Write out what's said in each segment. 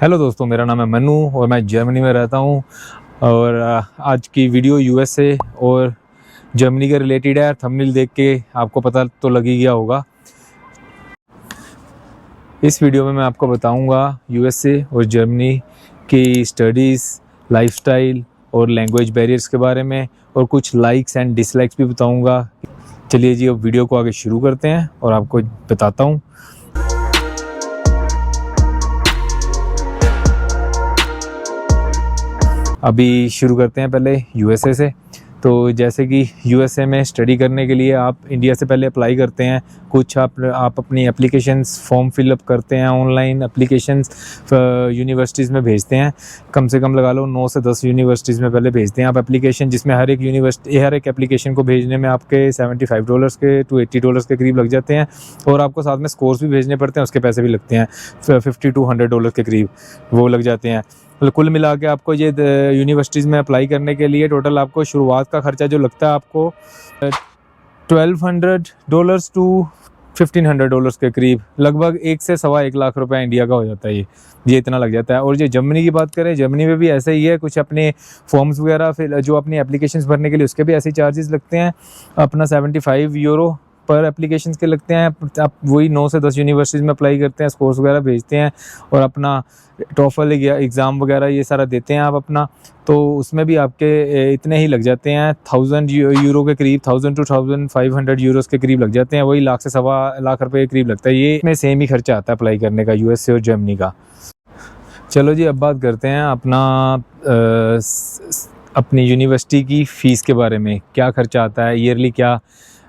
Hello दोस्तों, मेरा नाम है मन्नू और मैं जर्मनी में रहता हूँ। और आज की वीडियो यूएसए और जर्मनी के रिलेटेड है। थंबनेल देख के आपको पता तो लग ही गया होगा। इस वीडियो में मैं आपको बताऊंगा यूएसए और जर्मनी की स्टडीज़, लाइफस्टाइल और लैंग्वेज बैरियर्स के बारे में, और कुछ लाइक्स एंड डिसलाइक्स भी बताऊंगा। चलिए जी, अब वीडियो को आगे शुरू करते हैं और आपको बताता हूँ। अभी शुरू करते हैं पहले यूएसए से। तो जैसे कि यूएसए में स्टडी करने के लिए आप इंडिया से पहले अप्लाई करते हैं। कुछ आप अपनी एप्लीकेशंस फॉर्म फिलअप करते हैं, ऑनलाइन एप्लीकेशंस यूनिवर्सिटीज़ में भेजते हैं। कम से कम लगा लो 9 से 10 यूनिवर्सिटीज़ में पहले भेजते हैं आप एप्लीकेशन, जिसमें हर एक एप्लीकेशन को भेजने में आपके $75 के टू $80 के करीब लग जाते हैं। और आपको साथ में स्कोर्स भी भेजने पड़ते हैं, उसके पैसे भी लगते हैं, $50 to $100 के करीब वो लग जाते हैं। कुल मिला के आपको ये यूनिवर्सिटीज़ में अप्लाई करने के लिए टोटल आपको शुरुआत का खर्चा जो लगता है आपको $1200 to $1500 के करीब, लगभग 1 से सवा 1 लाख रुपए इंडिया का हो जाता है। ये इतना लग जाता है। और जो जर्मनी की बात करें, जर्मनी में भी ऐसा ही है। कुछ अपने फॉर्म्स वगैरह फिर जो अपनी एप्लीकेशंस भरने के लिए उसके भी ऐसे चार्जेस लगते हैं। अपना €75 पर एप्लीकेशन के लगते हैं। आप वही 9 से 10 यूनिवर्सिटीज़ में अप्लाई करते हैं, स्कोर्स वगैरह भेजते हैं और अपना टॉफल एग्ज़ाम वगैरह ये सारा देते हैं आप अपना। तो उसमें भी आपके इतने ही लग जाते हैं, €1000 के करीब, 1000 to €1500 के करीब लग जाते हैं। वही लाख से सवा लाख रुपए के करीब लगता है। ये इसमें सेम ही खर्चा आता है अप्लाई करने का, यूएसए और जर्मनी का। चलो जी, अब बात करते हैं अपनी यूनिवर्सिटी की फ़ीस के बारे में। क्या खर्चा आता है, ईयरली क्या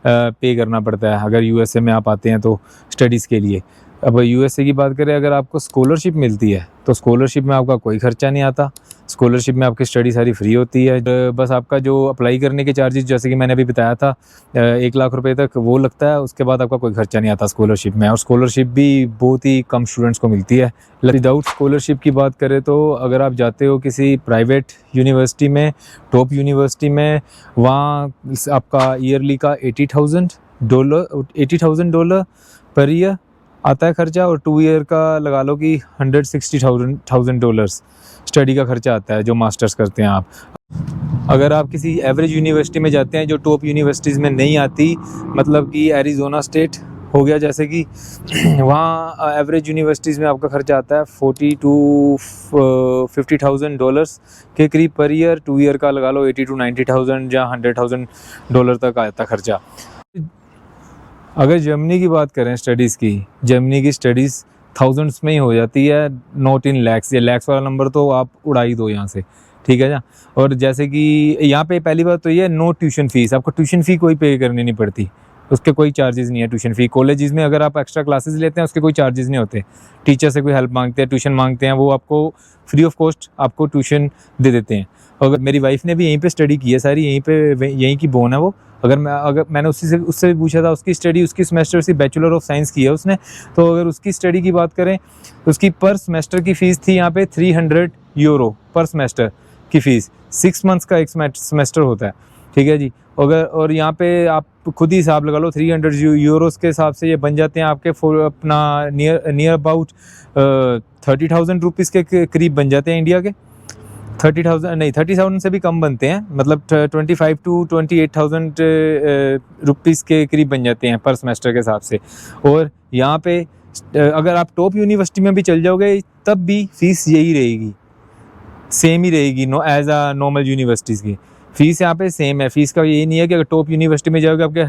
पे करना पड़ता है अगर यूएसए में आप आते हैं तो स्टडीज़ के लिए। अब यूएसए की बात करें, अगर आपको स्कॉलरशिप मिलती है तो स्कॉलरशिप में आपका कोई खर्चा नहीं आता। स्कॉलरशिप में आपकी स्टडी सारी फ्री होती है। बस आपका जो अप्लाई करने के चार्जेस, जैसे कि मैंने अभी बताया था, 1 लाख रुपए तक वो लगता है। उसके बाद आपका कोई खर्चा नहीं आता स्कॉलरशिप में। और स्कॉलरशिप भी बहुत ही कम स्टूडेंट्स को मिलती है। विदाउट स्कॉलरशिप की बात करें तो अगर आप जाते हो किसी प्राइवेट यूनिवर्सिटी में, टॉप यूनिवर्सिटी में, वहाँ आपका ईयरली का $80,000 पर ईयर आता है खर्चा। और 2 ईयर का लगा लो कि $160,000 स्टडी का खर्चा आता है जो मास्टर्स करते हैं आप। अगर आप किसी एवरेज यूनिवर्सिटी में जाते हैं जो टॉप यूनिवर्सिटीज़ में नहीं आती, मतलब कि एरिज़ोना स्टेट हो गया जैसे कि, वहाँ एवरेज यूनिवर्सिटीज़ में आपका खर्चा आता है $40,000 to $50,000 के करीब पर ईयर। 2 ईयर का लगा लो $80,000 to $90,000 या $100,000 तक आता है खर्चा। अगर जर्मनी की बात करें स्टडीज़ की, जर्मनी की स्टडीज़ थाउजेंड्स में ही हो जाती है, नॉट इन लैक्स। ये लैक्स वाला नंबर तो आप उड़ा ही दो यहाँ से, ठीक है ना। और जैसे कि यहाँ पे पहली बात तो ये नो ट्यूशन फ़ीस, आपको ट्यूशन फ़ी कोई पे करनी नहीं पड़ती, उसके कोई चार्जेस नहीं है ट्यूशन फ़ी। कॉलेजेस में अगर आप एक्स्ट्रा क्लासेस लेते हैं उसके कोई चार्जेस नहीं होते। टीचर से कोई हेल्प मांगते हैं, ट्यूशन मांगते हैं, वो आपको फ्री ऑफ कॉस्ट आपको ट्यूशन दे देते हैं। अगर मेरी वाइफ ने भी यहीं पे स्टडी की है सारी, यहीं की बोन है वो। अगर मैंने उससे भी पूछा था, उसकी स्टडी, उसकी सेमेस्टर से बैचलर ऑफ साइंस की है उसने। तो अगर उसकी स्टडी की बात करें, उसकी पर सेमेस्टर की फ़ीस थी यहाँ पे €300 पर सेमेस्टर की फ़ीस। 6 मंथ्स का एक सेमेस्टर होता है, ठीक है जी। और यहाँ पे आप खुद ही हिसाब लगा लो, €300 के हिसाब से ये बन जाते हैं आपके अपना नियर अबाउट ₹30,000 के करीब बन जाते हैं इंडिया के। 30,000 से भी कम बनते हैं, मतलब 25,000 to 28,000 रुपीज़ के करीब बन जाते हैं पर सेमेस्टर के हिसाब से। और यहाँ पे अगर आप टॉप यूनिवर्सिटी में भी चल जाओगे तब भी फ़ीस यही रहेगी, सेम ही रहेगी, एज आ नॉर्मल यूनिवर्सिटीज़ की फ़ीस यहाँ पे सेम है। फ़ीस का ये नहीं है कि अगर टॉप यूनिवर्सिटी में जाओगे आपके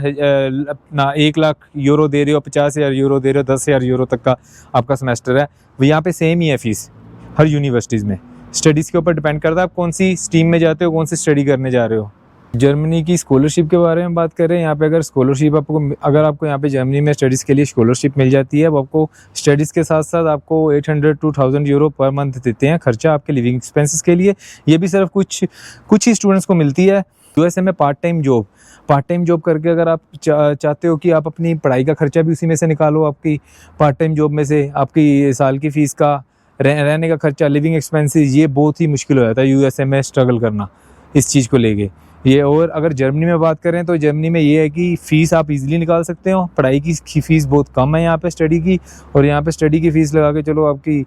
अपना €1,00,000 दे रहे हो, €50,000 दे रहे हो, €10,000 तक का आपका सेमेस्टर है, वो यहाँ पे सेम ही है फ़ीस हर यूनिवर्सिटीज़ में। स्टडीज़ के ऊपर डिपेंड करता है आप कौन सी स्ट्रीम में जाते हो, कौन सी स्टडी करने जा रहे हो। जर्मनी की स्कॉलरशिप के बारे में बात करें, यहाँ पे अगर स्कॉलरशिप अगर आपको यहाँ पे जर्मनी में स्टडीज़ के लिए स्कॉलरशिप मिल जाती है, वो आपको स्टडीज़ के साथ साथ आपको €800 to €1,000 पर मंथ देते हैं खर्चा आपके लिविंग एक्सपेंसेस के लिए। ये भी सिर्फ कुछ ही स्टूडेंट्स को मिलती है। यूएसए में पार्ट टाइम जॉब करके अगर आप चाहते हो कि आप अपनी पढ़ाई का खर्चा भी उसी में से निकालो, आपकी पार्ट टाइम जॉब में से आपकी साल की फ़ीस का, रहने का खर्चा, लिविंग एक्सपेंसेस, ये बहुत ही मुश्किल हो जाता है यूएसए में स्ट्रगल करना इस चीज़ को लेके। ये। और अगर जर्मनी में बात करें तो जर्मनी में ये है कि फ़ीस आप इजीली निकाल सकते हो, पढ़ाई की फ़ीस बहुत कम है यहाँ पे स्टडी की। और यहाँ पे स्टडी की फ़ीस लगा के चलो आपकी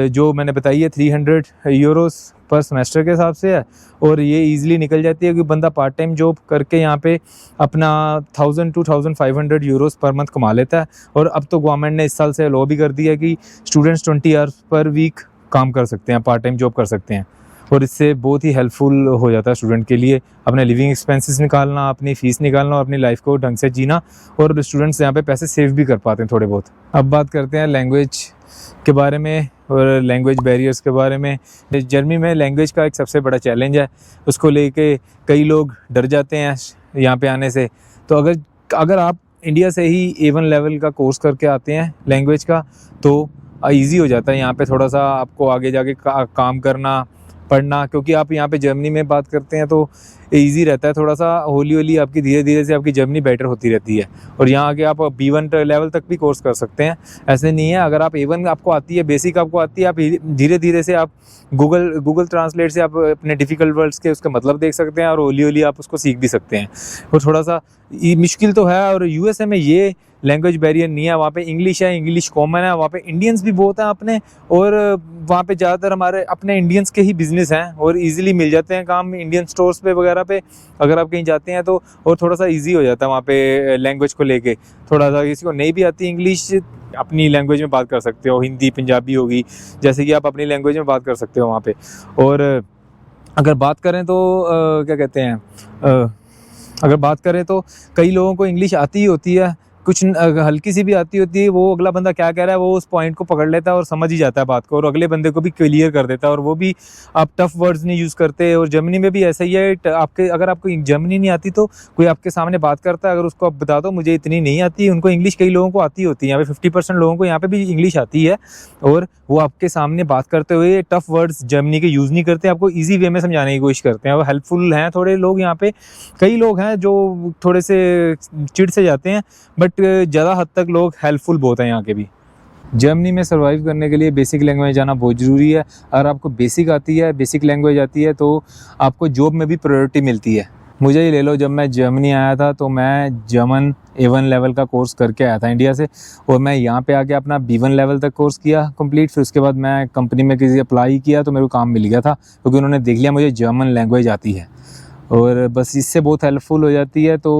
जो मैंने बताई है 300 यूरोस पर सेमेस्टर के हिसाब से है, और ये इजीली निकल जाती है, क्योंकि बंदा पार्ट टाइम जॉब करके यहाँ पे अपना 1000 to 1500 यूरोस पर मंथ कमा लेता है। और अब तो गवर्नमेंट ने इस साल से लॉ भी कर दिया कि स्टूडेंट्स 20 आवर्स पर वीक काम कर सकते हैं, पार्ट टाइम जॉब कर सकते हैं। और इससे बहुत ही हेल्पफुल हो जाता है स्टूडेंट के लिए अपने लिविंग एक्सपेंसेस निकालना, अपनी फ़ीस निकालना और अपनी लाइफ को ढंग से जीना। और स्टूडेंट्स यहाँ पे पैसे सेव भी कर पाते हैं थोड़े बहुत। अब बात करते हैं लैंग्वेज के बारे में और लैंग्वेज बैरियर्स के बारे में। जर्मनी में लैंग्वेज का एक सबसे बड़ा चैलेंज है, उसको लेके कई लोग डर जाते हैं यहाँ पे आने से। तो अगर आप इंडिया से ही A1 लेवल का कोर्स करके आते हैं लैंग्वेज का, तो ईज़ी हो जाता है यहाँ पे थोड़ा सा आपको आगे जाके काम करना, पढ़ना। क्योंकि आप यहाँ पे जर्मनी में बात करते हैं तो इजी रहता है थोड़ा सा, हौली हौली आपकी धीरे धीरे से आपकी जर्मनी बेटर होती रहती है। और यहाँ आके आप B1 लेवल तक भी कोर्स कर सकते हैं, ऐसे नहीं है। अगर आप A1 आपको आती है, बेसिक आपको आती है, आप धीरे धीरे से आप गूगल ट्रांसलेट से आप अपने डिफ़िकल्ट वर्ड्स के उसका मतलब देख सकते हैं, और हौली हौली आप उसको सीख भी सकते हैं। और थोड़ा सा मुश्किल तो है। और USA में ये लैंग्वेज बैरियर नहीं है, वहाँ पे इंग्लिश है, इंग्लिश कॉमन है, वहाँ पे इंडियंस भी बहुत हैं अपने, और वहाँ पे ज़्यादातर हमारे अपने इंडियंस के ही बिज़नेस हैं और इजीली मिल जाते हैं काम इंडियन स्टोर्स पे वगैरह पे अगर आप कहीं जाते हैं तो। और थोड़ा सा इजी हो जाता है वहाँ पे लैंग्वेज को लेके। थोड़ा सा किसी को नहीं भी आती इंग्लिश, अपनी लैंग्वेज में बात कर सकते हो, हिंदी पंजाबी होगी, जैसे कि आप अपनी लैंग्वेज में बात कर सकते हो वहाँ पे। और अगर बात करें तो क्या कहते हैं, अगर बात करें तो कई लोगों को इंग्लिश आती ही होती है, कुछ हल्की सी भी आती होती है, वो अगला बंदा क्या कह रहा है वो उस पॉइंट को पकड़ लेता है और समझ ही जाता है बात को, और अगले बंदे को भी क्लियर कर देता है, और वो भी आप टफ वर्ड्स नहीं यूज़ करते। और जर्मनी में भी ऐसा ही है, अगर आपको जर्मनी नहीं आती तो कोई आपके सामने बात करता है, अगर उसको आप बता दो मुझे इतनी नहीं आती, उनको इंग्लिश कई लोगों को आती होती है, यहाँ पे 50% लोगों को यहाँ पे भी इंग्लिश आती है, और वो आपके सामने बात करते हुए टफ वर्ड्स जर्मनी के यूज़ नहीं करते, आपको ईजी वे में समझाने की कोशिश करते हैं। वो हेल्पफुल हैं थोड़े लोग यहाँ पे, कई लोग हैं जो थोड़े से चिढ़ से जाते हैं, बट ज़्यादा हद तक लोग हेल्पफुल बहुत हैं यहाँ के भी। जर्मनी में सर्वाइव करने के लिए बेसिक लैंग्वेज आना बहुत ज़रूरी है। अगर आपको बेसिक आती है, बेसिक लैंग्वेज आती है, तो आपको जॉब में भी प्रायोरिटी मिलती है। मुझे ही ले लो, जब मैं जर्मनी आया था तो मैं जर्मन A1 लेवल का कोर्स करके आया था इंडिया से, और मैं यहाँ पे आके अपना B1 लेवल तक कोर्स किया कंप्लीट। फिर उसके बाद मैं कंपनी में किसी अप्लाई किया तो मेरे को काम मिल गया था, क्योंकि उन्होंने देख लिया मुझे जर्मन लैंग्वेज आती है, और बस इससे बहुत हेल्पफुल हो जाती है। तो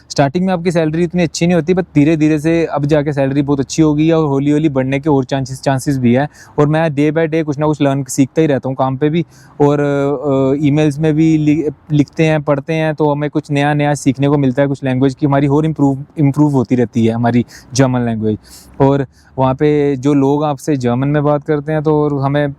स्टार्टिंग में आपकी सैलरी इतनी अच्छी नहीं होती, बट धीरे धीरे से अब जाके सैलरी बहुत अच्छी हो गई है, और हौली हौली बढ़ने के और चांसेस भी है। और मैं डे बाय डे कुछ ना कुछ लर्न सीखता ही रहता हूँ काम पे भी, और ईमेल्स में भी लिखते हैं, पढ़ते हैं, तो हमें कुछ नया नया सीखने को मिलता है। कुछ लैंग्वेज की हमारी और इम्प्रूव होती रहती है हमारी जर्मन लैंग्वेज। और वहाँ पे जो लोग आपसे जर्मन में बात करते हैं तो हमें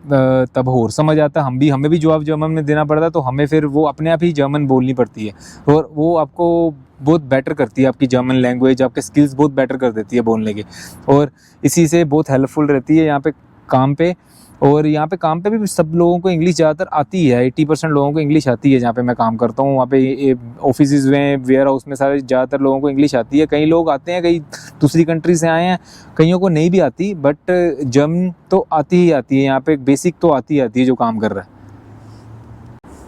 तब और समझ आता है, हमें भी जवाब जर्मन में देना पड़ता है, तो हमें फिर वो अपने आप ही जर्मन बोलनी पड़ती है, और वो आपको बहुत बेटर करती है, आपकी जर्मन लैंग्वेज आपके स्किल्स बहुत बेटर कर देती है बोलने के, और इसी से बहुत हेल्पफुल रहती है यहाँ पे काम पे। और यहाँ पे काम पे भी सब लोगों को इंग्लिश ज़्यादातर आती है, 80% लोगों को इंग्लिश आती है जहाँ पे मैं काम करता हूँ। वहाँ पे ऑफिस में, वेयर हाउस में सारे ज़्यादातर लोगों को इंग्लिश आती है। कई लोग आते हैं, कई दूसरी कंट्री से आए हैं, कईयों को नहीं भी आती, बट जर्मन तो आती ही आती है यहाँ पे, बेसिक तो आती ही आती है जो काम कर रहा है।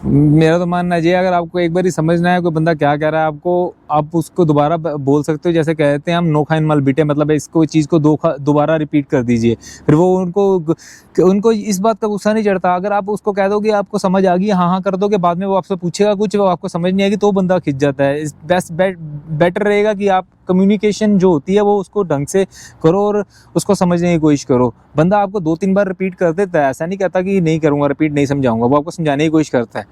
मेरा तो मानना है, अगर आपको एक बार ही समझना है कोई बंदा क्या कह रहा है आपको, आप उसको दोबारा बोल सकते हो। जैसे कहते हैं हम नो खाइन मल बीटे, मतलब इसको चीज़ को दोबारा रिपीट कर दीजिए, फिर वो उनको इस बात का गुस्सा नहीं चढ़ता। अगर आप उसको कह दोगे आपको समझ आ गई, हाँ हाँ कर दोगे, बाद में वो आपसे पूछेगा कुछ, वो आपको समझ नहीं आएगी, तो बंदा खिंच जाता है। बेटर रहेगा कि आप कम्युनिकेशन जो होती है वो उसको ढंग से करो और उसको समझने की कोशिश करो। बंदा आपको 2-3 बार रिपीट कर देता है, ऐसा नहीं कहता कि नहीं करूँगा रिपीट, नहीं समझाऊंगा, वो आपको समझाने की कोशिश करता है।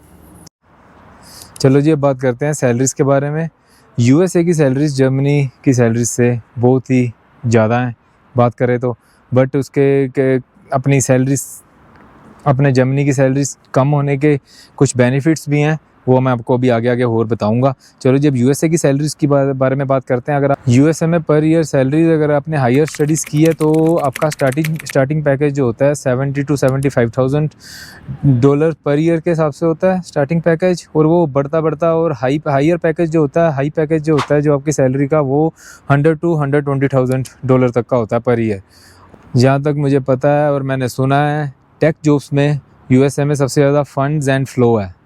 चलो जी, अब बात करते हैं सैलरीज़ के बारे में। USA की सैलरीज़ जर्मनी की सैलरीज से बहुत ही ज़्यादा हैं बात करें तो, बट अपनी सैलरीज, अपने जर्मनी की सैलरीज कम होने के कुछ बेनिफिट्स भी हैं, वो मैं आपको अभी आगे और बताऊंगा। चलो, जब USA की सैलरीज़ की बारे में बात करते हैं, अगर आप USA में पर ईयर सैलरीज अगर आपने हायर स्टडीज़ की है तो आपका स्टार्टिंग पैकेज जो होता है 70 to 75,000 डॉलर पर ईयर के हिसाब से होता है स्टार्टिंग पैकेज। और वो बढ़ता और हाई पैकेज जो होता है जो आपकी सैलरी का, वो 100 to 120,000 डॉलर तक का होता है पर ईयर। जहाँ तक मुझे पता है और मैंने सुना है, टेक जॉब्स में USA में सबसे ज़्यादा फंड्स एंड फ्लो है।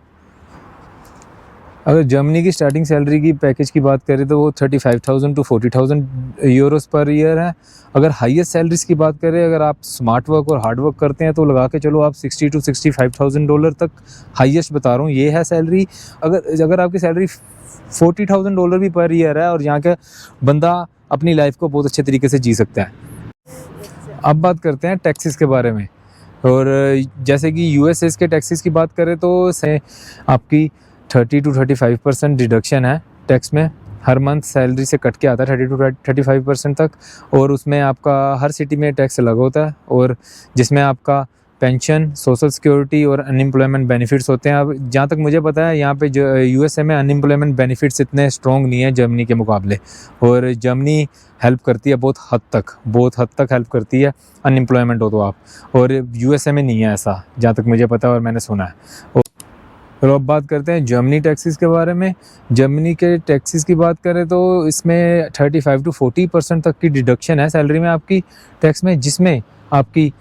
अगर जर्मनी की स्टार्टिंग सैलरी की पैकेज की बात करें तो वो 35,000 टू 40,000 यूरोस पर ईयर है। अगर हाईएस्ट सैलरीज की बात करें, अगर आप स्मार्ट वर्क और हार्ड वर्क करते हैं तो लगा के चलो आप 60 टू 65,000 डॉलर तक हाईएस्ट बता रहा हूँ, ये है सैलरी। अगर आपकी सैलरी 40,000 डॉलर भी पर ईयर है और यहाँ का बंदा अपनी लाइफ को बहुत अच्छे तरीके से जी सकता है। अब बात करते हैं टैक्सेस के बारे में। और जैसे कि यूएसए के टैक्सेस की बात करें तो से आपकी 30 टू 35% डिडक्शन है टैक्स में, हर मंथ सैलरी से कट के आता है 30 टू 35% तक। और उसमें आपका हर सिटी में टैक्स अलग होता है, और जिसमें आपका पेंशन, सोशल सिक्योरिटी और अनएम्प्लॉयमेंट बेनिफिट्स होते हैं। अब जहाँ तक मुझे पता है यहाँ पे जो यूएसए में अनएम्प्लॉयमेंट बेनिफिट्स इतने स्ट्रॉन्ग नहीं है जर्मनी के मुकाबले, और जर्मनी हेल्प करती है बहुत हद तक हेल्प करती है अनएम्प्लॉयमेंट हो तो आप, और यूएसए में नहीं है ऐसा जहाँ तक मुझे पता है और मैंने सुना है। तो अब बात करते हैं जर्मनी टैक्सेस के बारे में। जर्मनी के टैक्सेस की बात करें तो इसमें 35 टू 40% तक की डिडक्शन है सैलरी में आपकी टैक्स में, जिसमें आपकी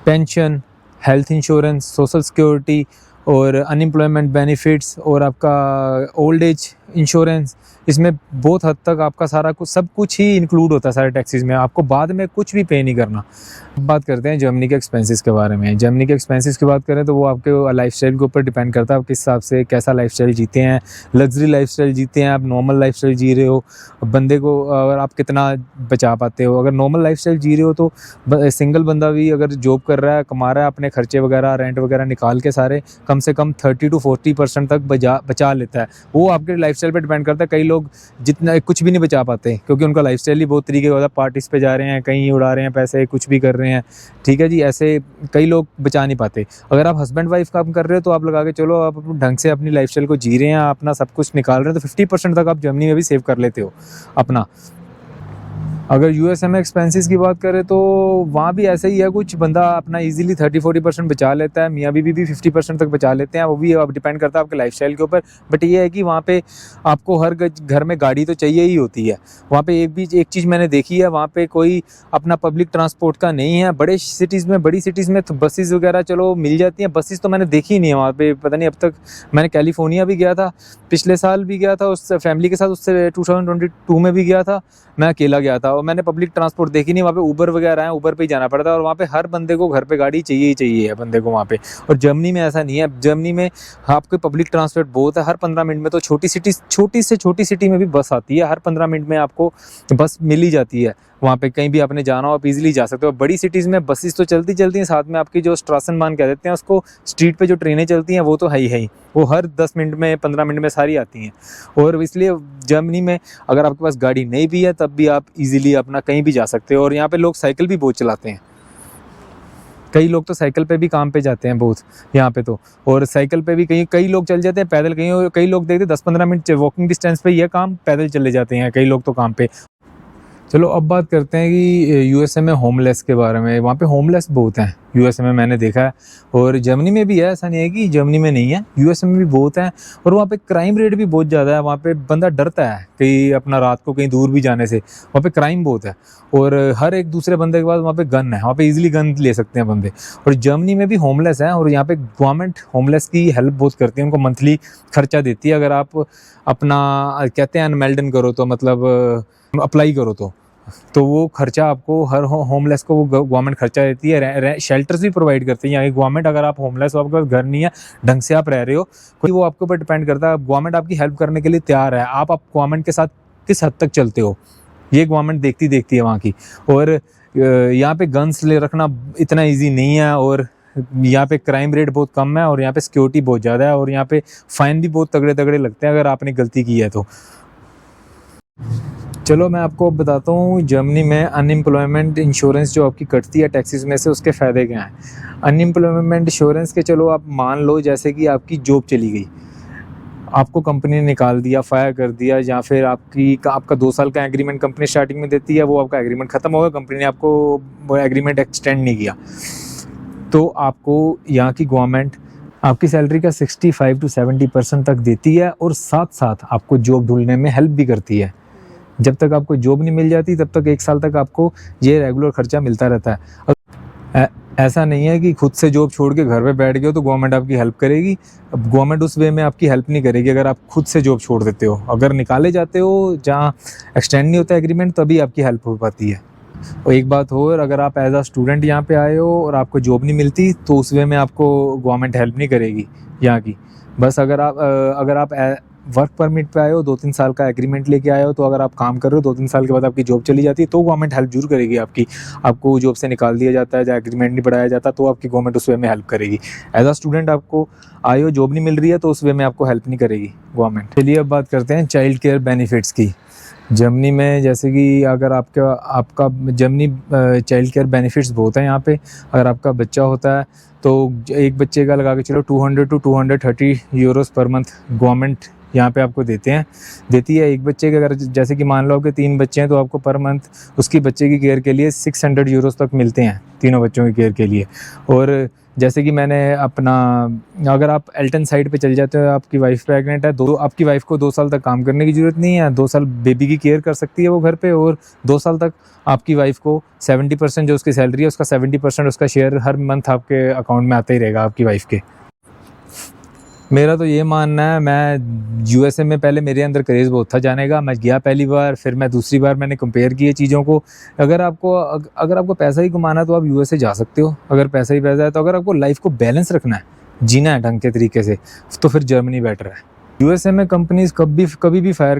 pension, health insurance, social security और अनएम्प्लॉयमेंट बेनिफिट्स और आपका ओल्ड एज इंश्योरेंस, इसमें बहुत हद तक आपका सारा कुछ सब कुछ ही इंक्लूड होता है सारे टैक्सेस में, आपको बाद में कुछ भी पे नहीं करना। अब बात करते हैं जर्मनी के एक्सपेंसेस के बारे में। जर्मनी के एक्सपेंसेस की बात करें तो वो आपके लाइफस्टाइल के ऊपर डिपेंड करता है, आप किस हिसाब से कैसा लाइफस्टाइल जीते हैं। लग्जरी लाइफस्टाइल जीते हैं आप, नॉर्मल लाइफस्टाइल जी रहे हो, बंदे को अगर आप कितना बचा पाते हो। अगर नॉर्मल लाइफस्टाइल जी रहे हो तो सिंगल बंदा भी अगर जॉब कर रहा है, कमा रहा है, अपने खर्चे वगैरह रेंट वगैरह निकाल के सारे कम से कम 30 टू 40% तक बचा लेता है। वो आपके लाइफस्टाइल पे डिपेंड करता है। कई लोग जितना कुछ भी नहीं बचा पाते क्योंकि उनका लाइफस्टाइल ही बहुत तरीके का होता है, पार्टीज पे जा रहे हैं, कहीं उड़ा रहे हैं पैसे, कुछ भी कर रहे हैं, ठीक है जी, ऐसे कई लोग बचा नहीं पाते। अगर आप हस्बैंड वाइफ काम कर रहे हो तो आप लगा के चलो आप ढंग से अपनी लाइफस्टाइल को जी रहे हैं, अपना सब कुछ निकाल रहे हैं, तो 50% तक आप जर्मनी में भी सेव कर लेते हो अपना। अगर यूएसए में एक्सपेंसेस की बात करें तो वहाँ भी ऐसे ही है, कुछ बंदा अपना इजीली 30-40% बचा लेता है, मियाँ बीवी भी 50% तक बचा लेते हैं, वो भी अब डिपेंड करता है आपके लाइफस्टाइल के ऊपर। बट ये है कि वहाँ पे आपको हर घर में गाड़ी तो चाहिए ही होती है। वहाँ पे एक चीज़ मैंने देखी है, वहाँ पे कोई अपना पब्लिक ट्रांसपोर्ट का नहीं है। बड़ी सिटीज़ में तो बसेस वगैरह चलो मिल जाती हैं, बसेस तो मैंने देखी ही नहीं है वहाँ पे, पता नहीं अब तक। मैंने कैलिफोर्निया भी गया था, पिछले साल भी गया था उस फैमिली के साथ, उससे 2022 में भी गया था, मैं अकेला गया था, और मैंने पब्लिक ट्रांसपोर्ट देखी नहीं। वहाँ पे उबर वगैरह है, उबर पे ही जाना पड़ता है, और वहाँ पे हर बंदे को घर पे गाड़ी चाहिए ही चाहिए है बंदे को वहाँ पे। और जर्मनी में ऐसा नहीं है, जर्मनी में आपके पब्लिक ट्रांसपोर्ट बहुत है। हर 15 मिनट में तो छोटी से छोटी सिटी में भी बस आती है, हर 15 मिनट में आपको बस मिल ही जाती है। वहाँ पे कहीं भी आपने जाना हो आप इजीली जा सकते हो। बड़ी सिटीज़ में बसेस तो चलती हैं, साथ में आपकी जो स्ट्रासनबाहन कह देते हैं उसको, स्ट्रीट पे जो ट्रेनें चलती हैं वो तो है ही, वो हर 10 मिनट में 15 मिनट में सारी आती हैं। और इसलिए जर्मनी में अगर आपके पास गाड़ी नहीं भी है तब भी आप इजीली अपना कहीं भी जा सकते हो। और यहाँ पे लोग साइकिल भी बहुत चलाते हैं, कई लोग तो साइकिल पे भी काम पे जाते हैं बहुत यहाँ पे तो। और साइकिल पे भी कई लोग चल जाते हैं, पैदल कई लोग देखते 10-15 मिनट वॉकिंग डिस्टेंस पे ये काम पैदल चले जाते हैं कई लोग तो काम पे। चलो अब बात करते हैं कि यूएसए में होमलेस के बारे में। वहाँ पे होमलेस बहुत हैं यूएसए में, मैंने देखा है, और जर्मनी में भी है, ऐसा नहीं है कि जर्मनी में नहीं है, यूएसए में भी बहुत हैं। और वहाँ पे क्राइम रेट भी बहुत ज़्यादा है, वहाँ पे बंदा डरता है कहीं अपना रात को कहीं दूर भी जाने से, वहाँ पे क्राइम बहुत है। और हर एक दूसरे बंदे के पास वहाँ पे गन है, वहाँ पे ईजिली गन ले सकते हैं बंदे। और जर्मनी में भी होमलेस हैं, और यहाँ पे गवर्नमेंट होमलेस की हेल्प बहुत करती है, उनको मंथली खर्चा देती है। अगर आप अपना कहते हैं अनमेल्डन करो तो मतलब अप्लाई करो तो वो खर्चा आपको हर होमलेस को वो गवर्नमेंट खर्चा देती है। शेल्टर्स भी प्रोवाइड करती है यहाँ की गवर्नमेंट। अगर आप होमलेस हो, आपके पास घर नहीं है, ढंग से आप रह रहे हो, कोई वो आपके ऊपर डिपेंड करता है। गवर्नमेंट आपकी हेल्प करने के लिए तैयार है, आप गवर्नमेंट के साथ किस हद तक चलते हो ये गवर्नमेंट देखती है वहाँ की। और यहाँ पे गन्स ले रखना इतना ईजी नहीं है, और यहाँ पे क्राइम रेट बहुत कम है, और यहाँ पे सिक्योरिटी बहुत ज़्यादा है, और यहाँ पे फाइन भी बहुत तगड़े लगते हैं अगर आपने गलती की है तो। चलो मैं आपको बताता हूँ जर्मनी में अनएम्प्लॉयमेंट इंश्योरेंस जो आपकी कटती है टैक्सेस में से, उसके फ़ायदे क्या हैं। अनएम्प्लॉयमेंट इंश्योरेंस के, चलो आप मान लो जैसे कि आपकी जॉब चली गई, आपको कंपनी ने निकाल दिया, फायर कर दिया, या फिर आपका 2 साल का एग्रीमेंट कंपनी स्टार्टिंग में देती है, वो आपका एग्रीमेंट ख़त्म हो गया, कंपनी ने आपको वो एग्रीमेंट एक्सटेंड नहीं किया, तो आपको यहाँ की गवर्नमेंट आपकी सैलरी का 65 टू 70% तक देती है, और साथ साथ आपको जॉब ढूंढने में हेल्प भी करती है। जब तक आपको जॉब नहीं मिल जाती तब तक 1 साल तक आपको ये रेगुलर खर्चा मिलता रहता है। ऐसा नहीं है कि खुद से जॉब छोड़ के घर पे बैठ गए हो तो गवर्नमेंट आपकी हेल्प करेगी। अब गवर्नमेंट उस वे में आपकी हेल्प नहीं करेगी अगर आप खुद से जॉब छोड़ देते हो। अगर निकाले जाते हो जहाँ एक्सटेंड नहीं होता एग्रीमेंट, तभी आपकी हेल्प हो पाती है। और एक बात और, अगर आप एज अ स्टूडेंट यहाँ पे आए हो और आपको जॉब नहीं मिलती तो उस वे में आपको गवर्नमेंट हेल्प नहीं करेगी यहाँ की। बस अगर आप वर्क परमिट पे आए हो, 2-3 साल का एग्रीमेंट लेके आए हो, तो अगर आप काम कर रहे हो 2-3 साल के बाद आपकी जॉब चली जाती है तो गवर्नमेंट हेल्प जरूर करेगी आपकी। आपको जॉब से निकाल दिया जाता है या एग्रीमेंट नहीं बढ़ाया जाता तो आपकी गवर्नमेंट उस वे में हेल्प करेगी। एज अ स्टूडेंट आपको आए हो, जॉब नहीं मिल रही है तो उस वे में आपको हेल्प नहीं करेगी गवर्नमेंट। चलिए अब बात करते हैं चाइल्ड केयर बेनिफिट्स की। जर्मनी में जैसे कि अगर आपका जर्मनी चाइल्ड केयर बेनिफिट्स बहुत हैं यहाँ पे। अगर आपका बच्चा होता है तो एक बच्चे का लगा के चलो 200 to 230 Euros per month government यहाँ पे आपको देती है। एक बच्चे के अगर जैसे कि मान लो आपके 3 बच्चे हैं तो आपको पर मंथ उसकी बच्चे की केयर के लिए 600 यूरोस तक मिलते हैं तीनों बच्चों की केयर के लिए। और जैसे कि मैंने अगर आप एल्टन साइड पे चल जाते हो, आपकी वाइफ प्रेग्नेंट है, आपकी वाइफ को 2 साल तक काम करने की ज़रूरत नहीं है, 2 साल बेबी की केयर कर सकती है वो घर पे, और 2 साल तक आपकी वाइफ को 70% जो उसकी सैलरी है उसका 70% उसका शेयर हर मंथ आपके अकाउंट में आता ही रहेगा आपकी वाइफ के। मेरा तो ये मानना है, मैं यूएसए में पहले मेरे अंदर क्रेज़ बहुत था जाने का। मैं गया पहली बार, फिर मैं दूसरी बार मैंने कंपेयर किए चीज़ों को। अगर आपको पैसा ही कमाना है तो आप यूएसए जा सकते हो, अगर पैसा ही पैसा है। तो अगर आपको लाइफ को बैलेंस रखना है, जीना है ढंग के तरीके से, तो फिर जर्मनी बेटर है। यूएसए में कंपनीज कभी भी फायर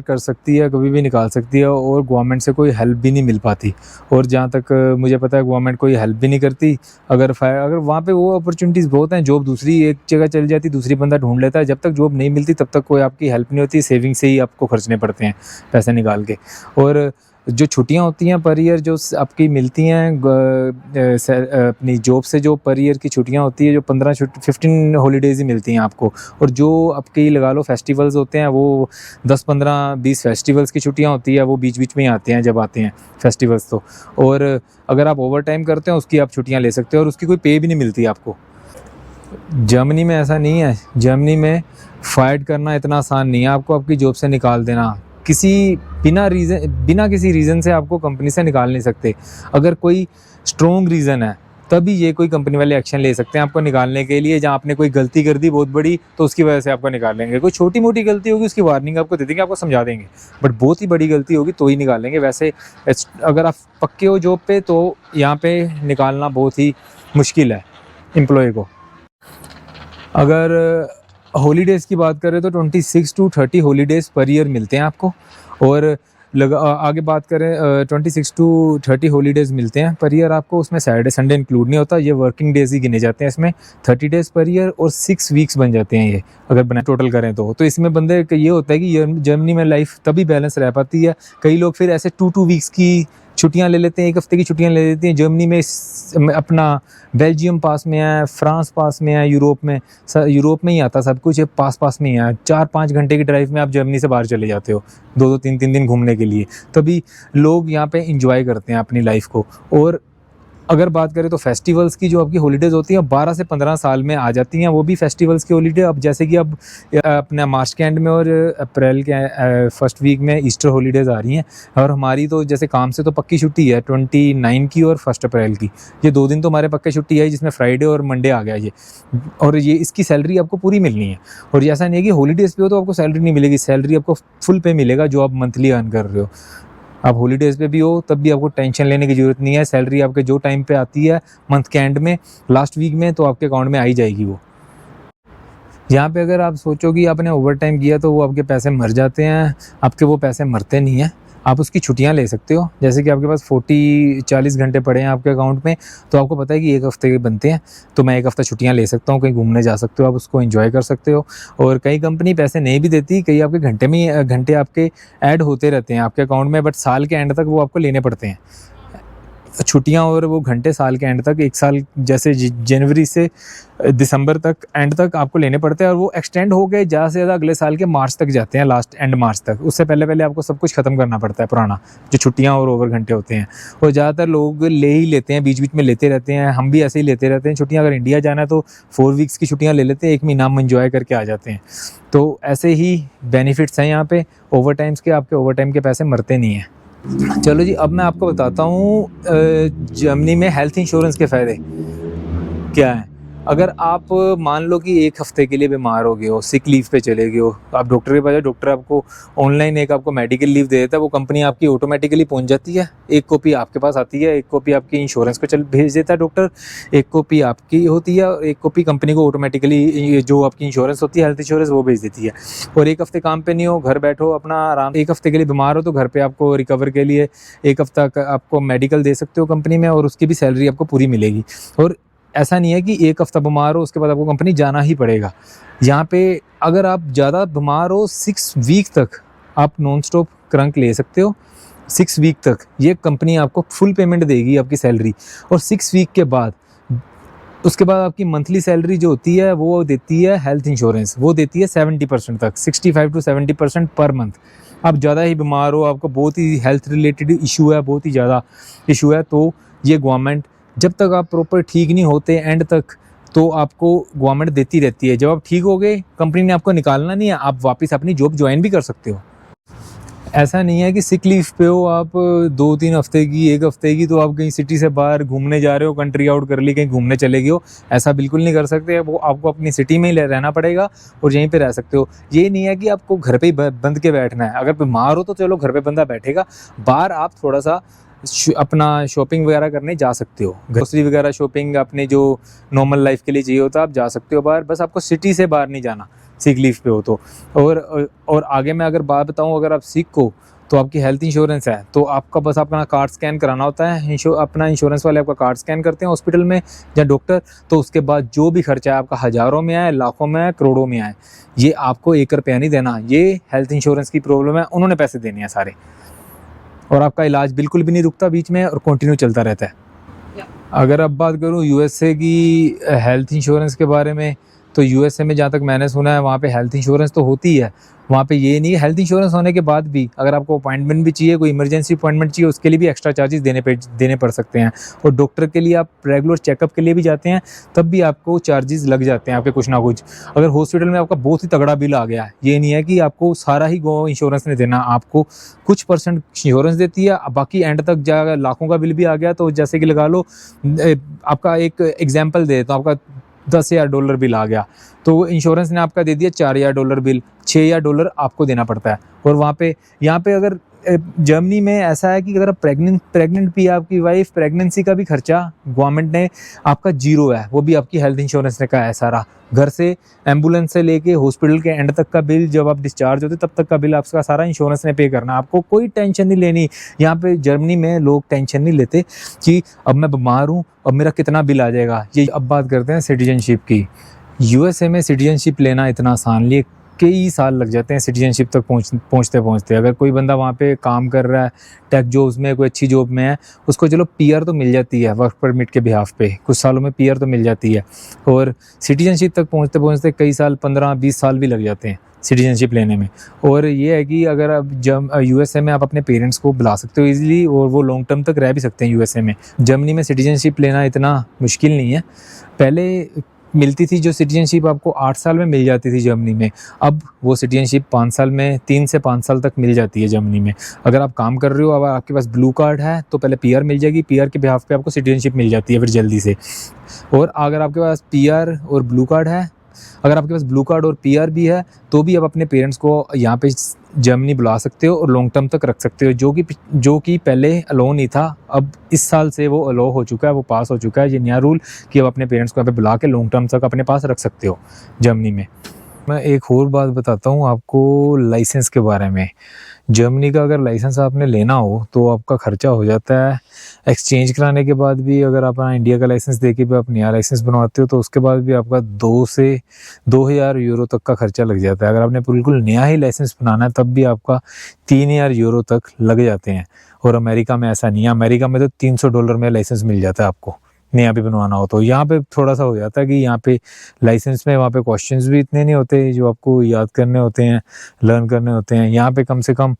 कर सकती है, कभी भी निकाल सकती है, और गवर्नमेंट से कोई हेल्प भी नहीं मिल पाती। और जहाँ तक मुझे पता है गवर्नमेंट कोई हेल्प भी नहीं करती। अगर वहाँ पे वो अपॉर्चुनिटीज़ बहुत हैं, जॉब दूसरी एक जगह चल जाती, दूसरी बंदा ढूंढ लेता है। जब तक जॉब नहीं मिलती तब तक कोई आपकी हेल्प नहीं होती, सेविंग से ही आपको खर्चने पड़ते हैं पैसे निकाल के। और जो छुट्टियां होती हैं पर ईयर जो आपकी मिलती हैं अपनी जॉब से, जो पर ईयर की छुट्टियां होती है, जो 15 हॉलीडेज़ ही मिलती हैं आपको। और जो आपकी लगा लो फेस्टिवल्स होते हैं, वो 10-15-20 फेस्टिवल्स की छुट्टियां होती है, वो बीच बीच में ही आते हैं जब आते हैं फेस्टिवल्स तो। और अगर आप ओवर टाइम करते हैं उसकी आप छुट्टियाँ ले सकते हो, और उसकी कोई पे भी नहीं मिलती आपको। जर्मनी में ऐसा नहीं है। जर्मनी में फाइट करना इतना आसान नहीं है, आपको आपकी जॉब से निकाल देना बिना किसी रीज़न से आपको कंपनी से निकाल नहीं सकते। अगर कोई स्ट्रॉन्ग रीज़न है तभी ये कोई कंपनी वाले एक्शन ले सकते हैं आपको निकालने के लिए। जहाँ आपने कोई गलती कर दी बहुत बड़ी तो उसकी वजह से आपको निकालेंगे। कोई छोटी मोटी गलती होगी उसकी वार्निंग आपको दे देंगे, आपको समझा देंगे, बट बहुत ही बड़ी गलती होगी तो ही निकालेंगे। वैसे अगर आप पक्के हो जॉब पे तो यहाँ पे निकालना बहुत ही मुश्किल है एम्प्लॉय को। अगर हॉलीडेज़ की बात करें तो 26 to 30 हॉलीडेज़ पर ईयर मिलते हैं आपको। और आगे बात करें 26 to 30 हॉलीडेज़ मिलते हैं पर ईयर आपको, उसमें सैटरडे संडे इंक्लूड नहीं होता, ये वर्किंग डेज़ ही गिने जाते हैं इसमें। 30 डेज़ पर ईयर और 6 वीक्स बन जाते हैं ये अगर बना टोटल करें तो इसमें बंदे ये होता है कि जर्मनी में लाइफ तभी बैलेंस रह पाती है। कई लोग फिर ऐसे 2 वीक्स की छुट्टियां ले लेते हैं, 1 हफ्ते की छुट्टियां ले लेते हैं। जर्मनी में अपना बेल्जियम पास में है, फ्रांस पास में है, यूरोप में ही आता सब कुछ, पास में ही है। 4-5 घंटे की ड्राइव में आप जर्मनी से बाहर चले जाते हो 2-2 3-3 दिन घूमने के लिए। तभी लोग यहाँ पे इंजॉय करते हैं अपनी लाइफ को। और अगर बात करें तो फेस्टिवल्स की जो आपकी हॉलीडेज़ होती हैं 12 से 15 साल में आ जाती हैं, वो भी फेस्टिवल्स की हॉलीडे। अब जैसे कि अब अपने मार्च के एंड में और अप्रैल के फर्स्ट वीक में ईस्टर हॉलीडेज़ आ रही हैं। और हमारी तो जैसे काम से तो पक्की छुट्टी है 29 की और 1 अप्रैल की, ये 2 दिन तो हमारे पक्के छुट्टी है, जिसमें फ्राइडे और मंडे आ गया ये। और ये इसकी सैलरी आपको पूरी मिलनी है। और ऐसा नहीं है कि हॉलीडेज़ पे हो तो आपको सैलरी नहीं मिलेगी, सैलरी आपको फुल पे मिलेगा जो आप मंथली अर्न कर रहे हो। आप हॉलीडेज़ पे भी हो तब भी आपको टेंशन लेने की ज़रूरत नहीं है। सैलरी आपके जो टाइम पे आती है मंथ के एंड में, लास्ट वीक में, तो आपके अकाउंट में आ ही जाएगी वो। यहाँ पे अगर आप सोचो कि आपने ओवर टाइम किया तो वो आपके पैसे मर जाते हैं, आपके वो पैसे मरते नहीं हैं। आप उसकी छुट्टियाँ ले सकते हो। जैसे कि आपके पास 40-40 घंटे पड़े हैं आपके अकाउंट में, तो आपको पता है कि 1 हफ्ते के बनते हैं, तो मैं 1 हफ्ता छुट्टियाँ ले सकता हूँ, कहीं घूमने जा सकते हो, आप उसको एंजॉय कर सकते हो। और कई कंपनी पैसे नहीं भी देती, कई आपके घंटे आपके ऐड होते रहते हैं आपके अकाउंट में, बट साल के एंड तक वो आपको लेने पड़ते हैं छुट्टियां। और वो घंटे साल के एंड तक, 1 साल जैसे जनवरी से दिसंबर तक एंड तक आपको लेने पड़ते हैं। और वो एक्सटेंड हो गए ज़्यादा से ज़्यादा अगले साल के मार्च तक जाते हैं, लास्ट एंड मार्च तक। उससे पहले आपको सब कुछ ख़त्म करना पड़ता है पुराना, जो छुट्टियां और ओवर घंटे होते हैं। और ज़्यादातर लोग ले ही लेते हैं, बीच बीच में लेते रहते हैं, हम भी ऐसे ही लेते रहते हैं छुट्टियाँ। अगर इंडिया जाना है तो 4 वीक्स की छुट्टियाँ ले लेते हैं, 1 महीना हम इंजॉय करके आ जाते हैं। तो ऐसे ही बेनिफिट्स हैं यहाँ पे ओवर टाइम्स के, आपके ओवर टाइम के पैसे मरते नहीं हैं। चलो जी, अब मैं आपको बताता हूँ जर्मनी में हेल्थ इंश्योरेंस के फ़ायदे क्या हैं। अगर आप मान लो कि 1 हफ़्ते के लिए बीमार हो गए हो, सिक लीव पे चले गए हो, आप डॉक्टर के पास जाओ, डॉक्टर आपको ऑनलाइन एक आपको मेडिकल लीव दे देता है, वो कंपनी आपकी ऑटोमेटिकली पहुँच जाती है। 1 कॉपी आपके पास आती है, 1 कॉपी आपकी इंश्योरेंस को भेज देता है डॉक्टर, 1 कॉपी आपकी होती है और 1 कॉपी कंपनी को ऑटोमेटिकली ये जो आपकी इंश्योरेंस होती है, हेल्थ इंश्योरेंस, वो भेज देती है। और 1 हफ़्ते काम पे नहीं हो, घर बैठो अपना आराम, 1 हफ़्ते के लिए बीमार हो तो घर पे आपको रिकवर के लिए 1 हफ़्ता का आपको मेडिकल दे सकते हो कंपनी में, और उसकी भी सैलरी आपको पूरी मिलेगी। और ऐसा नहीं है कि 1 हफ़्ता बीमार हो उसके बाद आपको कंपनी जाना ही पड़ेगा। यहाँ पे अगर आप ज़्यादा बीमार हो 6 वीक तक आप नॉन स्टॉप क्रंक ले सकते हो। 6 वीक तक ये कंपनी आपको फुल पेमेंट देगी आपकी सैलरी, और 6 वीक के बाद उसके बाद आपकी मंथली सैलरी जो होती है वो देती है हेल्थ इंश्योरेंस, वो देती है 70% तक, 65 टू 70% पर मंथ। आप ज़्यादा ही बीमार हो, आपको बहुत ही हेल्थ रिलेटेड इशू है, बहुत ही ज़्यादा इशू है, तो ये गवर्नमेंट जब तक आप प्रॉपर ठीक नहीं होते एंड तक, तो आपको गवर्नमेंट देती रहती है। जब आप ठीक हो गए, कंपनी ने आपको निकालना नहीं है, आप वापस अपनी जॉब ज्वाइन भी कर सकते हो। ऐसा नहीं है कि सिक लीव पे हो आप 2-3 हफ्ते की, 1 हफ्ते की, तो आप कहीं सिटी से बाहर घूमने जा रहे हो, कंट्री आउट कर ली, कहीं घूमने चले गए हो, ऐसा बिल्कुल नहीं कर सकते। वो आपको अपनी सिटी में ही रहना पड़ेगा और यहीं पे रह सकते हो। ये नहीं है कि आपको घर पे ही बंद के बैठना है। अगर बीमार हो तो चलो घर पे बंदा बैठेगा, बाहर आप थोड़ा सा अपना शॉपिंग वगैरह करने जा सकते हो, ग्रोसरी वगैरह शॉपिंग अपनी जो नॉर्मल लाइफ के लिए चाहिए होता है, आप जा सकते हो बाहर, बस आपको सिटी से बाहर नहीं जाना सिक लीव पे हो तो। और आगे मैं अगर बात बताऊं, अगर आप सिक हो तो आपकी हेल्थ इंश्योरेंस है, तो आपका बस अपना कार्ड स्कैन कराना होता है, अपना इंश्योरेंस वाले आपका कार्ड स्कैन करते हैं हॉस्पिटल में या डॉक्टर, तो उसके बाद जो भी खर्चा है आपका हज़ारों में आए, लाखों में आए, करोड़ों में आए, ये आपको 1 रुपया नहीं देना। ये हेल्थ इंश्योरेंस की प्रॉब्लम है, उन्होंने पैसे देने हैं सारे, और आपका इलाज बिल्कुल भी नहीं रुकता बीच में और कंटिन्यू चलता रहता है। अगर अब बात करूँ यूएसए की हेल्थ इंश्योरेंस के बारे में, तो यूएसए में जहाँ तक मैंने सुना है वहाँ पे हेल्थ इंश्योरेंस तो होती है। वहाँ पे ये नहीं है, हेल्थ इंश्योरेंस होने के बाद भी अगर आपको अपॉइंटमेंट भी चाहिए, कोई इमरजेंसी अपॉइंटमेंट चाहिए, उसके लिए भी एक्स्ट्रा चार्जेस देने पड़ सकते हैं। और डॉक्टर के लिए आप रेगुलर चेकअप के लिए भी जाते हैं, तब भी आपको चार्जेस लग जाते हैं आपके कुछ ना कुछ। अगर हॉस्पिटल में आपका बहुत ही तगड़ा बिल आ गया है, ये नहीं है कि आपको सारा ही इंश्योरेंस नहीं देना, आपको कुछ परसेंट इंश्योरेंस देती है, बाकी एंड तक जाकर लाखों का बिल भी आ गया तो जैसे कि लगा लो, आपका एक एग्जाम्पल दे देता हूँ, आपका $10,000 बिल आ गया, तो इंश्योरेंस ने आपका दे दिया $4,000 बिल, $6,000 आपको देना पड़ता है। और वहाँ पे यहाँ पे अगर जर्मनी में ऐसा है कि अगर आप प्रेग्नेंट भी, आपकी वाइफ, प्रेगनेंसी का भी खर्चा गवर्नमेंट ने आपका जीरो है, वो भी आपकी हेल्थ इंश्योरेंस ने कहा है सारा। घर से, एम्बुलेंस से लेके हॉस्पिटल के एंड तक का बिल, जब आप डिस्चार्ज होते तब तक का बिल आपका सारा इंश्योरेंस ने पे करना, आपको कोई टेंशन नहीं लेनी। यहाँ पे जर्मनी में लोग टेंशन नहीं लेते कि अब मैं बीमार हूँ, अब मेरा कितना बिल आ जाएगा। ये अब बात करते हैं सिटीजनशिप की। यूएसए में सिटीजनशिप लेना इतना आसान नहीं है, कई साल लग जाते हैं सिटीजनशिप तक पहुँचते। अगर कोई बंदा वहाँ पे काम कर रहा है, टेक जॉब्स में, कोई अच्छी जॉब में है, उसको चलो पीआर तो मिल जाती है, वर्क परमिट के बिहाफ पे कुछ सालों में पीआर तो मिल जाती है, और सिटीजनशिप तक पहुँचते कई साल, 15-20 साल भी लग जाते हैं सिटीजनशिप लेने में। और ये है कि अगर आप जब यूएसए में आप अपने पेरेंट्स को बुला सकते हो ईजिली, और वो लॉन्ग टर्म तक रह भी सकते हैं यूएसए में। जर्मनी में सिटीजनशिप लेना इतना मुश्किल नहीं है। पहले मिलती थी जो सिटीजनशिप आपको 8 साल में मिल जाती थी जर्मनी में, अब वो सिटीजनशिप 5 साल में, 3 से 5 साल तक मिल जाती है जर्मनी में। अगर आप काम कर रहे हो, अगर आपके पास ब्लू कार्ड है तो पहले पीआर मिल जाएगी, पीआर के बिहाफ पे आपको सिटीजनशिप मिल जाती है फिर जल्दी से। और अगर आपके पास पीआर और ब्लू कार्ड है, अगर आपके पास ब्लू कार्ड और पीआर भी है, तो भी आप अपने पेरेंट्स को यहाँ पे जर्मनी बुला सकते हो और लॉन्ग टर्म तक रख सकते हो, जो कि पहले अलाउ नहीं था। अब इस साल से वो अलाउ हो चुका है, वो पास हो चुका है ये नया रूल कि आप अपने पेरेंट्स को यहाँ पे बुला के लॉन्ग टर्म तक अपने पास रख सकते हो जर्मनी में। मैं एक और बात बताता हूँ आपको लाइसेंस के बारे में। जर्मनी का अगर लाइसेंस आपने लेना हो तो आपका खर्चा हो जाता है एक्सचेंज कराने के बाद भी। अगर आप इंडिया का लाइसेंस देके भी आप नया लाइसेंस बनवाते हो तो उसके बाद भी आपका 2 से 2,000 यूरो तक का खर्चा लग जाता है। अगर आपने बिल्कुल नया ही लाइसेंस बनाना है तब भी आपका 3,000 यूरो तक लग जाते हैं। और अमेरिका में ऐसा नहीं है, अमेरिका में तो $300 में लाइसेंस मिल जाता है आपको नया भी बनवाना हो तो। यहाँ पे थोड़ा सा हो जाता है कि यहाँ पे लाइसेंस में वहाँ पे क्वेश्चंस भी इतने नहीं होते जो आपको याद करने होते हैं, लर्न करने होते हैं। यहाँ पे कम से कम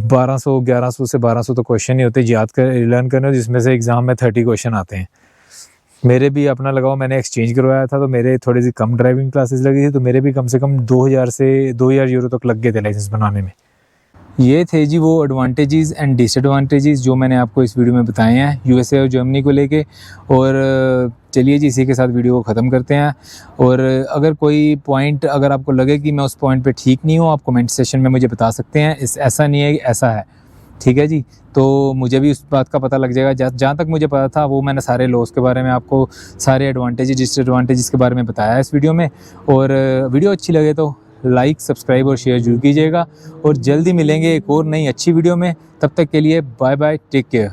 1100 से 1200 तो क्वेश्चन ही होते हैं लर्न करने, जिसमें से एग्जाम में 30 क्वेश्चन आते हैं। मेरे भी अपना लगाओ, मैंने एक्सचेंज करवाया था तो मेरे थोड़ी सी कम ड्राइविंग क्लासेस लगी थी, तो मेरे भी कम से कम 2,000 यूरो तक लग गए थे लाइसेंस बनाने में। ये थे जी वो एडवांटेजेस एंड डिसएडवांटेजेस जो मैंने आपको इस वीडियो में बताए हैं यूएसए और जर्मनी को लेके। और चलिए जी इसी के साथ वीडियो को ख़त्म करते हैं। और अगर कोई पॉइंट अगर आपको लगे कि मैं उस पॉइंट पे ठीक नहीं हूँ, आप कमेंट सेक्शन में मुझे बता सकते हैं। ऐसा नहीं है कि ऐसा है, ठीक है जी। तो मुझे भी उस बात का पता लग जाएगा। जहाँ तक मुझे पता था वो मैंने सारे लॉस के बारे में आपको, सारे एडवांटेजेस डिसएडवांटेजेस के बारे में बताया है इस वीडियो में। और वीडियो अच्छी लगे तो लाइक, सब्सक्राइब और शेयर जरूर कीजिएगा। और जल्दी मिलेंगे एक और नई अच्छी वीडियो में। तब तक के लिए बाय बाय, टेक केयर।